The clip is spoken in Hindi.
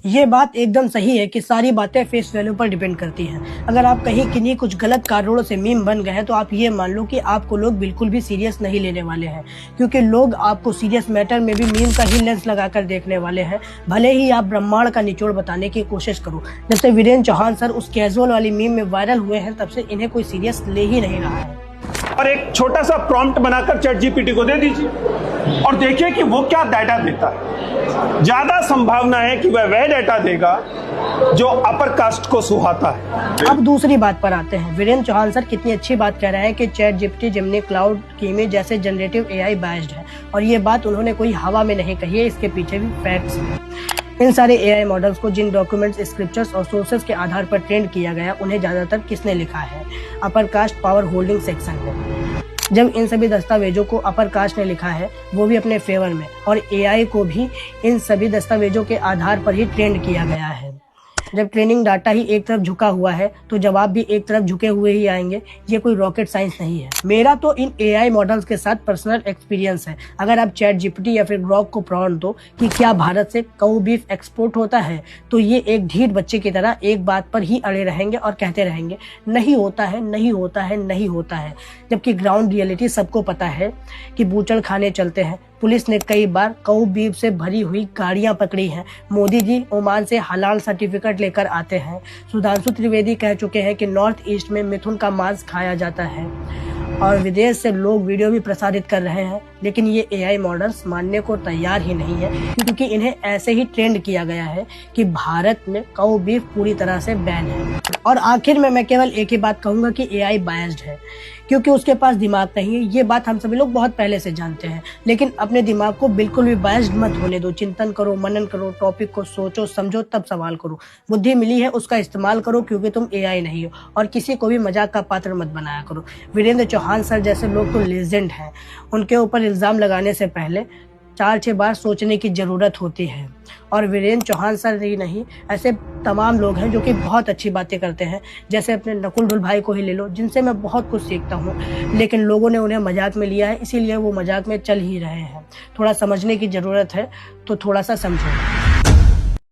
ये बात एकदम सही है कि सारी बातें फेस वैल्यू पर डिपेंड करती हैं। अगर आप कहीं किन्हीं कुछ गलत कारणों से मीम बन गए हैं तो आप ये मान लो कि आपको लोग बिल्कुल भी सीरियस नहीं लेने वाले हैं, क्योंकि लोग आपको सीरियस मैटर में भी मीम का ही लेंस लगाकर देखने वाले हैं, भले ही आप ब्रह्मांड का निचोड़ बताने की कोशिश करो। जब से वीरेंद्र चौहान सर उस कैजुअल वाली मीम में वायरल हुए हैं तब से इन्हें कोई सीरियस ले ही नहीं रहा है। और एक छोटा सा प्रॉम्प्ट बनाकर चैट जीपीटी को दे दीजिए और देखिए कि वो क्या डाटा देता है। ज्यादा संभावना है कि वह डाटा देगा जो अपर कास्ट को सुहाता है। अब दूसरी बात पर आते हैं। वीरेंद्र चौहान सर कितनी अच्छी बात कह रहे हैं कि चैट जीपीटी, जेमिनी, क्लाउड की इमेज जैसे जनरेटिव एआई बायस्ड है, और ये बात उन्होंने कोई हवा में नहीं कही है, इसके पीछे भी फैक्ट्स हैं। इन सारे एआई मॉडल्स को जिन डॉक्यूमेंट्स, स्क्रिप्चर्स और सोर्सेज के आधार पर ट्रेंड किया गया, उन्हें ज्यादातर किसने लिखा है? Upper caste power holding section ने। जब इन सभी दस्तावेजों को अपर कास्ट ने लिखा है, वो भी अपने फेवर में, और एआई को भी इन सभी दस्तावेजों के आधार पर ही ट्रेंड किया गया है। जब ट्रेनिंग डाटा ही एक तरफ झुका हुआ है तो जवाब भी एक तरफ झुके हुए ही आएंगे। ये कोई रॉकेट साइंस नहीं है। मेरा तो इन एआई मॉडल्स के साथ पर्सनल एक्सपीरियंस है। अगर आप चैट जीपीटी या फिर ग्रॉक को प्रॉम्प्ट दो कि क्या भारत से काऊ बीफ एक्सपोर्ट होता है, तो ये एक ढीठ बच्चे की तरह एक बात पर ही अड़े रहेंगे और कहते रहेंगे नहीं होता है, नहीं होता है, नहीं होता है। जबकि ग्राउंड रियलिटी सबको पता है कि बूचड़ खाने चलते हैं। पुलिस ने कई बार काऊ बीफ से भरी हुई गाड़ियां पकड़ी हैं। मोदी जी ओमान से हलाल सर्टिफिकेट लेकर आते हैं। सुधांशु त्रिवेदी कह चुके हैं कि नॉर्थ ईस्ट में मिथुन का मांस खाया जाता है, और विदेश से लोग वीडियो भी प्रसारित कर रहे हैं। लेकिन ये एआई मॉडल्स मानने को तैयार ही नहीं है, क्योंकि इन्हें ऐसे ही ट्रेंड किया गया है कि भारत में काऊ बीफ पूरी तरह से बैन है। और आखिर में मैं केवल एक ही बात कहूंगा कि एआई बायस्ड है, क्योंकि उसके पास दिमाग नहीं है। ये बात हम सभी लोग बहुत पहले से जानते हैं, लेकिन अपने दिमाग को बिल्कुल भी बायस्ड मत होने दो। चिंतन करो, मनन करो, टॉपिक को सोचो, समझो, तब सवाल करो। बुद्धि मिली है उसका इस्तेमाल करो, क्योंकि तुम एआई नहीं हो, और किसी को भी मजाक का पात्र मत बनाया करो। वीरेंद्र चौहान सर जैसे लोग तो लेजेंड हैं। उनके ऊपर इल्जाम लगाने से पहले 4-6 बार सोचने की जरूरत होती है। और वीरेंद्र चौहान सर ही नहीं, ऐसे तमाम लोग हैं जो कि बहुत अच्छी बातें करते हैं। जैसे अपने नकुल ढुल भाई को ही ले लो, जिनसे मैं बहुत कुछ सीखता हूँ, लेकिन लोगों ने उन्हें मजाक में लिया है, इसीलिए वो मजाक में चल ही रहे हैं। थोड़ा समझने की जरूरत है, तो थोड़ा सा समझो।